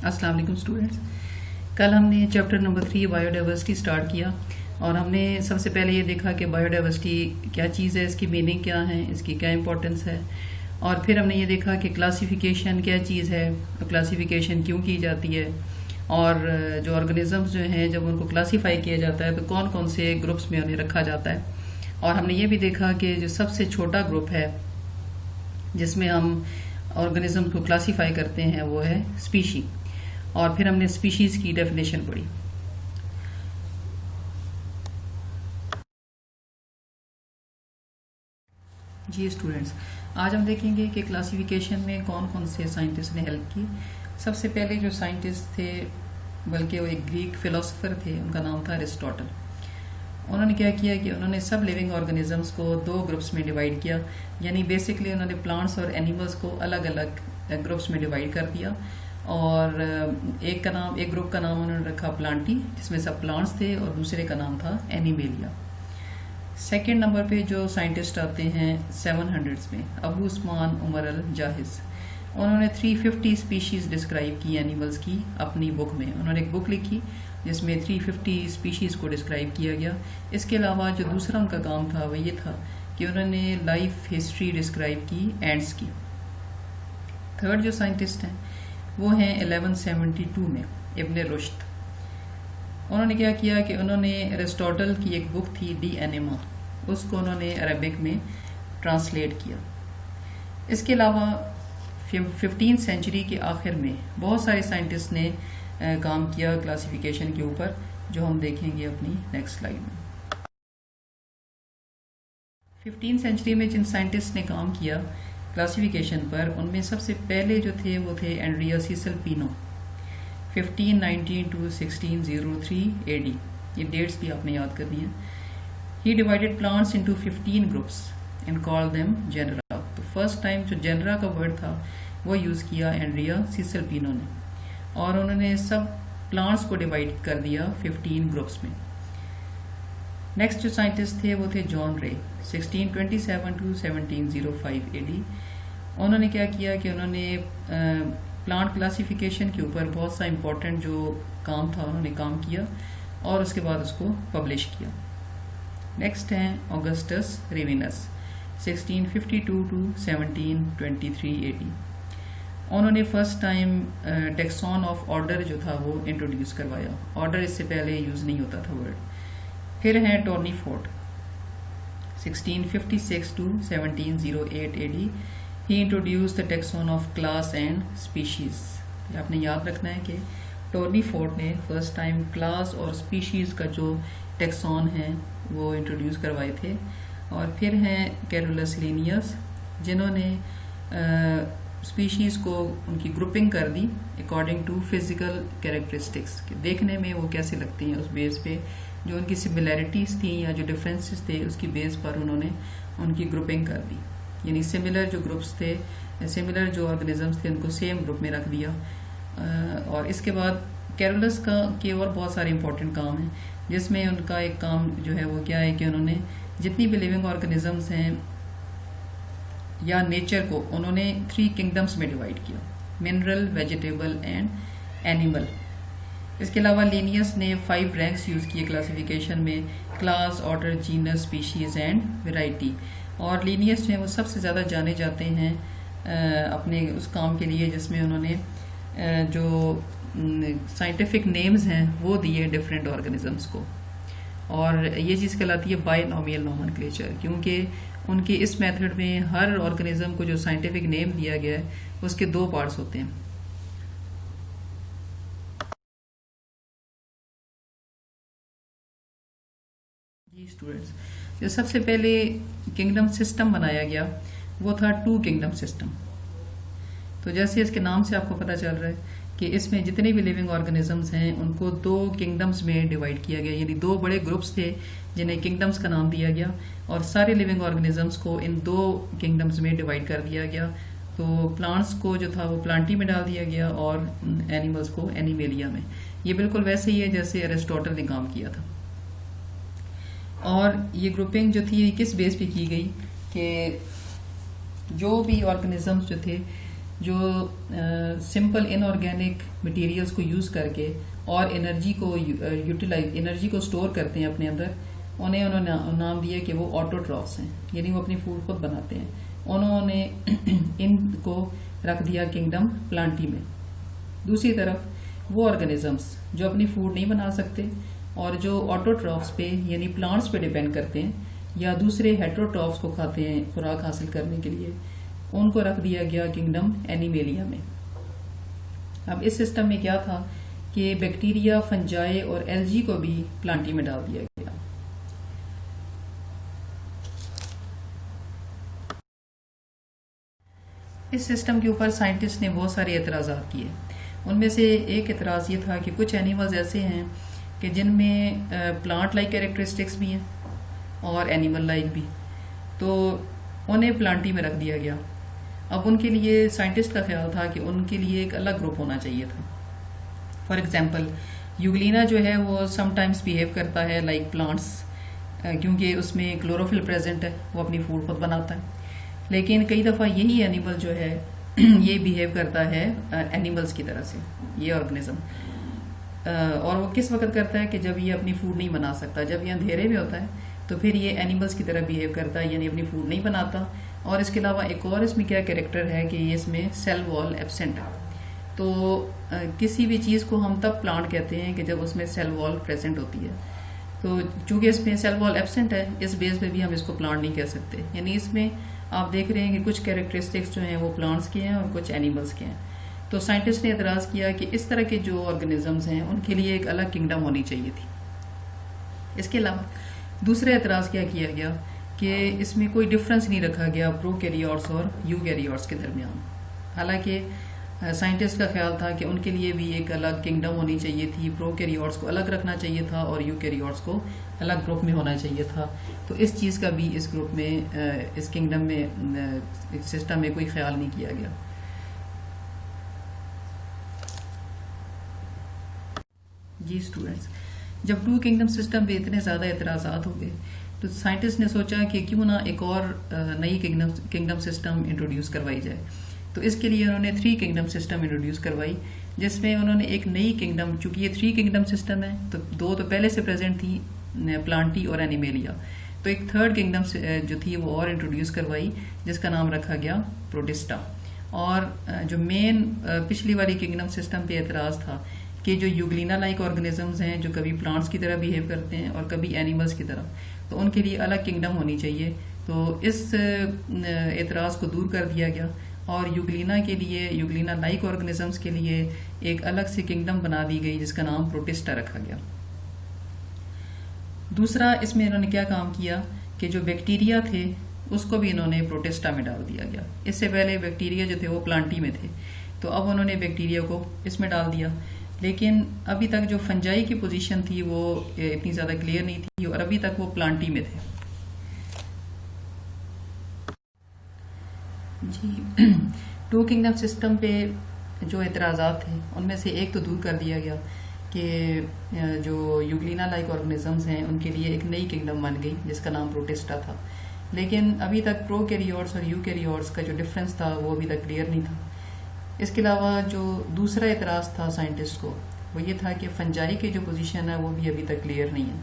السلام علیکم اسٹوڈینٹس. کل ہم نے chapter number 3 bio diversity start کیا اور ہم نے سب سے پہلے یہ دیکھا کہ بایو ڈائیورسٹی کیا چیز ہے, اس کی میننگ کیا ہے, اس کی کیا امپورٹنس ہے, اور پھر ہم نے یہ دیکھا کہ کلاسیفیکیشن کیا چیز ہے, کلاسیفیکیشن کیوں کی جاتی ہے, اور جو آرگنزمز جو ہیں جب ان کو کلاسیفائی کیا جاتا ہے تو کون کون سے گروپس میں انہیں رکھا جاتا ہے. اور ہم نے یہ بھی دیکھا کہ جو سب سے چھوٹا گروپ ہے جس میں ہم آرگنزم کو کلاسیفائی کرتے ہیں وہ ہے اسپیشی, اور پھر ہم نے اسپیشیز کی ڈیفینیشن پڑھی. جی اسٹوڈینٹس, آج ہم دیکھیں گے کہ کلاسیفیکیشن میں کون کون سے سائنٹسٹ نے ہیلپ کی. سب سے پہلے جو سائنٹسٹ تھے, بلکہ وہ ایک گریک فلاسفر تھے, ان کا نام تھا ایرسٹوٹل. انہوں نے کیا کیا کہ انہوں نے سب لیونگ آرگنزمس کو 2 گروپس میں ڈیوائڈ کیا, یعنی بیسکلی انہوں نے پلانٹس اور اینیملس کو الگ الگ گروپس میں ڈیوائڈ کر دیا. اور ایک گروپ کا نام انہوں نے رکھا پلانٹی, جس میں سب پلانٹس تھے, اور دوسرے کا نام تھا اینیمیلیا. سیکنڈ نمبر پہ جو سائنٹسٹ آتے ہیں 700s میں, ابو عثمان عمر الجاہز. انہوں نے 350 اسپیشیز ڈسکرائب کی اینیملس کی اپنی بک میں. انہوں نے ایک بک لکھی جس میں 350 اسپیشیز کو ڈسکرائب کیا گیا. اس کے علاوہ جو دوسرا ان کا کام تھا وہ یہ تھا کہ انہوں نے لائف ہسٹری ڈسکرائب کی اینٹس کی. تھرڈ جو سائنٹسٹ ہیں وہ ہیں 1172 میں ابن رشد. انہوں نے کیا کیا کہ انہوں نے ایرسٹوٹل کی ایک بک تھی ڈی اینیما, اس کو انہوں نے عربک میں ٹرانسلیٹ کیا. اس کے علاوہ 15th سینچری کے آخر میں بہت سارے سائنٹسٹ نے کام کیا کلاسیفیکیشن کے اوپر, جو ہم دیکھیں گے اپنی نیکسٹ سلائیڈ میں. 15th سینچری میں جن سائنٹسٹ نے کام کیا کلاسیفیکیشن پر, ان میں سب سے پہلے جو تھے وہ تھے اینڈریا سیسل پینو, 1519 to 1603 AD. یہ ڈیٹس بھی آپ نے یاد کرنی ہیں. He divided plants into 15 groups and called them genera. تو فرسٹ ٹائم جو جنرا کا ورڈ تھا وہ یوز کیا اینڈریا سیسل پینو نے, اور انہوں نے سب پلانٹس کو ڈیوائڈ کر دیا 15 گروپس میں. نیکسٹ جو سائنٹسٹ تھے وہ تھے جان رے, 1627 to 1705 AD. انہوں نے کیا کیا کہ انہوں نے پلانٹ کلاسیفیکیشن کے اوپر بہت سا امپورٹنٹ جو کام تھا انہوں نے کام کیا, اور اس کے بعد اس کو پبلش کیا. نیکسٹ ہیں آگسٹس ریوینس, 1652 to 1723 AD. انہوں نے فرسٹ ٹائم ٹیکسون آف آرڈر جو تھا وہ انٹروڈیوس کروایا. آرڈر اس سے پہلے یوز نہیں ہوتا تھا ورڈ. پھر ہیں ٹورنی fort, 1656 to 1708 AD. He introduced the taxon of class and species. آپ نے یاد رکھنا ہے کہ ٹورنی فورٹ نے فرسٹ ٹائم کلاس اور اسپیشیز کا جو ٹیکسون ہے وہ انٹروڈیوس کروائے تھے. اور پھر ہیں کیرولس لینیس, جنہوں نے اسپیشیز کو ان کی گروپنگ کر دی اکارڈنگ ٹو فزیکل کیریکٹرسٹکس, کہ دیکھنے میں وہ کیسے لگتے ہیں, اس بیس پہ جو ان کی سملیرٹیز تھیں یا جو ڈفرینسز تھے اس کی بیس پر انہوں نے ان کی گروپنگ کر دی. یعنی سملر جو گروپس تھے, سملر جو آرگنزمس تھے, ان کو سیم گروپ میں رکھ دیا. اور اس کے بعد کیرولس کے اور بہت سارے امپورٹنٹ کام ہیں, جس میں ان کا ایک کام جو ہے وہ کیا ہے کہ انہوں نے جتنی بھی لیونگ آرگنزمس ہیں یا نیچر کو انہوں نے 3 کنگڈمس میں ڈیوائڈ کیا, منرل, ویجیٹیبل اینڈ اینیمل. اس کے علاوہ لینیس نے 5 رینکس یوز کیے کلاسیفیکیشن میں, class, order, genus, species and variety. اور لینیس جو ہیں وہ سب سے زیادہ جانے جاتے ہیں اپنے اس کام کے لیے جس میں انہوں نے جو سائنٹیفک نیمز ہیں وہ دیے ڈفرینٹ آرگنزمس کو. اور یہ چیز کہلاتی ہے بائی نومیل نومنکلیچر, کیونکہ ان کے اس میتھڈ میں ہر آرگنزم کو جو سائنٹیفک نیم دیا گیا ہے اس کے 2 پارٹس ہوتے ہیں. جی اسٹوڈینٹس, جو سب سے پہلے کنگڈم سسٹم بنایا گیا وہ تھا 2 کنگڈم سسٹم. تو جیسے اس کے نام سے آپ کو پتہ چل رہا ہے کہ اس میں جتنے بھی لیونگ آرگنزمس ہیں ان کو 2 کنگڈمس میں ڈیوائڈ کیا گیا, یعنی 2 بڑے گروپس تھے جنہیں کنگڈمس کا نام دیا گیا, اور سارے لیونگ آرگنزمس کو ان 2 کنگڈمس میں ڈیوائڈ کر دیا گیا. تو پلانٹس کو جو تھا وہ پلانٹی میں ڈال دیا گیا اور اینیملس کو اینیمیلیا میں. یہ بالکل ویسے ہی ہے جیسے ایرسٹوٹل نے کام کیا تھا. اور یہ گروپنگ جو تھی کس بیس پہ کی گئی کہ جو بھی آرگنزمس جو تھے جو سمپل ان آرگینک مٹیریلز کو یوز کر کے اور انرجی کو سٹور کرتے ہیں اپنے اندر، انہوں نے نام دیا کہ وہ آٹوٹرافس ہیں، یعنی وہ اپنی فوڈ خود بناتے ہیں. انہوں نے ان کو رکھ دیا کنگڈم پلانٹی میں. دوسری طرف وہ آرگنزمس جو اپنی فوڈ نہیں بنا سکتے اور جو آٹوٹرافس پہ یعنی پلانٹس پہ ڈیپینڈ کرتے ہیں یا دوسرے ہیٹروٹرافس کو کھاتے ہیں خوراک حاصل کرنے کے لیے، ان کو رکھ دیا گیا کنگڈم اینیمیلیا میں. اب اس سسٹم میں کیا تھا کہ بیکٹیریا، فنجائے اور ایلجی کو بھی پلانٹی میں ڈال دیا گیا. اس سسٹم کے اوپر سائنٹسٹ نے بہت سارے اعتراضات کیے. ان میں سے ایک اعتراض یہ تھا کہ کچھ اینیملز ایسے ہیں کہ جن میں پلانٹ لائک کیریکٹرسٹکس بھی ہیں اور اینیمل لائک بھی، تو انہیں پلانٹی میں رکھ دیا گیا. اب ان کے لیے سائنٹسٹ کا خیال تھا کہ ان کے لیے ایک الگ گروپ ہونا چاہیے تھا. فار ایگزامپل یوگلینا جو ہے وہ سم ٹائمز بیہیو کرتا ہے لائک پلانٹس، کیونکہ اس میں کلوروفل پریزنٹ ہے، وہ اپنی فوڈ خود بناتا ہے. لیکن کئی دفعہ یہی اینیمل جو ہے یہ بیہیو کرتا ہے اینیملز کی طرح سے، یہ آرگنزم. اور وہ کس وقت کرتا ہے کہ جب یہ اپنی فوڈ نہیں بنا سکتا، جب یہ اندھیرے میں ہوتا ہے تو پھر یہ اینیملز کی طرح بیہیو کرتا ہے، یعنی اپنی فوڈ نہیں بناتا. اور اس کے علاوہ ایک اور اس میں کیا کریکٹر ہے کہ یہ اس میں سیل وال ایبسنٹ ہے. تو کسی بھی چیز کو ہم تب پلانٹ کہتے ہیں کہ جب اس میں سیل وال پریزنٹ ہوتی ہے. تو چونکہ اس میں سیل وال ایبسنٹ ہے، اس بیس پہ بھی ہم اس کو پلانٹ نہیں کہہ سکتے. یعنی اس میں آپ دیکھ رہے ہیں کہ کچھ کیریکٹرسٹکس جو ہیں وہ پلانٹس کے ہیں اور کچھ اینیملز کے ہیں. تو سائنٹسٹ نے اعتراض کیا کہ اس طرح کے جو آرگنزمز ہیں ان کے لیے ایک الگ کنگڈم ہونی چاہیے تھی. اس کے علاوہ دوسرا اعتراض کیا کیا گیا کہ اس میں کوئی ڈفرنس نہیں رکھا گیا پرو کیریوٹس اور یو کیریوٹس کے درمیان. حالانکہ سائنٹسٹ کا خیال تھا کہ ان کے لیے بھی ایک الگ کنگڈم ہونی چاہیے تھی، پرو کیریوٹس کو الگ رکھنا چاہیے تھا اور یو کیریوٹس کو الگ گروپ میں ہونا چاہیے تھا. تو اس چیز کا بھی اس گروپ میں، اس کنگڈم میں، سسٹم میں کوئی خیال نہیں کیا گیا. جی اسٹوڈینٹس، جب ٹو کنگڈم سسٹم پہ اتنے زیادہ اعتراضات ہو گئے تو سائنٹسٹ نے سوچا کہ کیوں نہ ایک اور نئی کنگڈم سسٹم انٹروڈیوس کروائی جائے. تو اس کے لیے انہوں نے 3 کنگڈم سسٹم انٹروڈیوس کروائی، جس میں انہوں نے ایک نئی کنگڈم، چونکہ یہ 3 کنگڈم سسٹم ہے تو 2 تو پہلے سے پریزنٹ تھی، پلانٹی اور اینیمیلیا. تو ایک 3rd کنگڈم جو تھی وہ اور انٹروڈیوس کروائی جس کا نام رکھا گیا پروٹسٹا. اور جو مین پچھلی والی کنگڈم سسٹم پہ اعتراض تھا کہ جو یوگلینا لائک آرگنزمز ہیں جو کبھی پلانٹس کی طرح بیہیو کرتے ہیں اور کبھی اینیملز کی طرح، تو ان کے لیے الگ کنگڈم ہونی چاہیے. تو اس اعتراض کو دور کر دیا گیا اور یوگلینا کے لیے، یوگلینا لائک آرگنزمز کے لیے ایک الگ سی کنگڈم بنا دی گئی جس کا نام پروٹسٹا رکھا گیا. دوسرا اس میں انہوں نے کیا کام کیا کہ جو بیکٹیریا تھے اس کو بھی انہوں نے پروٹسٹا میں ڈال دیا گیا. اس سے پہلے بیکٹیریا جو تھے وہ پلانٹی میں تھے، تو اب انہوں نے بیکٹیریا کو اس میں ڈال دیا. لیکن ابھی تک جو فنجائی کی پوزیشن تھی وہ اتنی زیادہ کلیئر نہیں تھی اور ابھی تک وہ پلانٹی میں تھے. جی 2 کنگڈم سسٹم پہ جو اعتراضات تھے ان میں سے ایک تو دور کر دیا گیا کہ جو یوگلینا لائک آرگنزمز ہیں ان کے لیے ایک نئی کنگڈم بن گئی جس کا نام پروٹسٹا تھا. لیکن ابھی تک پرو کیریوٹس اور یو کیریوٹس کا جو ڈفرینس تھا وہ ابھی تک کلیئر نہیں تھا. اس کے علاوہ جو دوسرا اعتراض تھا سائنٹسٹ کو وہ یہ تھا کہ فنجائی کی جو پوزیشن ہے وہ بھی ابھی تک کلیئر نہیں ہے.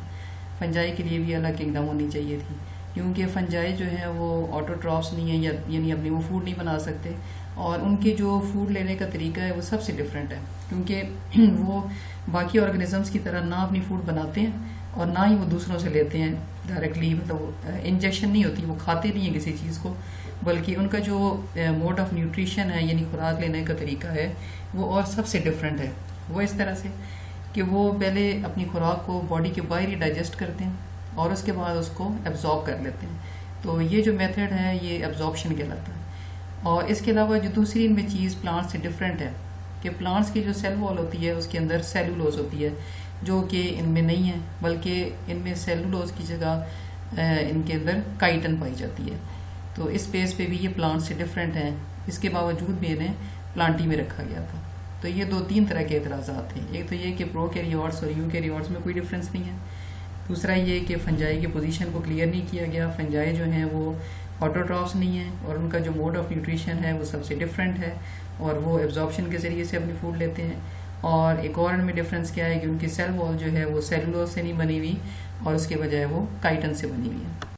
فنجائی کے لیے بھی الگ کنگڈم ہونی چاہیے تھی، کیونکہ فنجائی جو ہے وہ آٹوٹرافس نہیں ہے، یعنی اپنی وہ فوڈ نہیں بنا سکتے، اور ان کے جو فوڈ لینے کا طریقہ ہے وہ سب سے ڈفرینٹ ہے، کیونکہ وہ باقی آرگنزمس کی طرح نہ اپنی فوڈ بناتے ہیں اور نہ ہی وہ دوسروں سے لیتے ہیں ڈائریکٹلی. مطلب انجیکشن نہیں ہوتی، وہ کھاتے نہیں ہیں کسی چیز کو، بلکہ ان کا جو موڈ آف نیوٹریشن ہے یعنی خوراک لینے کا طریقہ ہے وہ اور سب سے ڈفرینٹ ہے. وہ اس طرح سے کہ وہ پہلے اپنی خوراک کو باڈی کے باہر ہی ڈائجسٹ کرتے ہیں اور اس کے بعد اس کو ایبزارب کر لیتے ہیں. تو یہ جو میتھڈ ہے یہ ایبزارپشن کہلاتا ہے. اور اس کے علاوہ جو دوسری ان میں چیز پلانٹس سے ڈفرینٹ ہے کہ پلانٹس کی جو سیل وال ہوتی ہے اس کے اندر سیلولوز ہوتی ہے، جو کہ ان میں نہیں ہے، بلکہ ان میں سیلولوز کی جگہ ان کے اندر کائٹن پائی جاتی ہے. تو اس بیس پہ بھی یہ پلانٹ سے ڈفرینٹ ہیں، اس کے باوجود بھی انہیں پلانٹی میں رکھا گیا تھا. تو یہ 2-3 طرح کے اعتراضات تھے. ایک تو یہ کہ پرو کیریوٹس اور یو کیریوٹس میں کوئی ڈفرینس نہیں ہے. دوسرا یہ کہ فنجائی کی پوزیشن کو کلیئر نہیں کیا گیا، فنجائی جو ہیں وہ آٹوٹرافس نہیں ہیں، اور ان کا جو موڈ آف نیوٹریشن ہے وہ سب سے ڈفرینٹ ہے، اور وہ ایبزارپشن کے ذریعے سے اپنی فوڈ لیتے ہیں. اور ایک اور ان میں ڈفرینس کیا ہے کہ ان کی سیل وال جو ہے وہ سیلولوز سے نہیں بنی ہوئی، اور اس کے بجائے وہ کائٹن سے بنی ہوئی ہے.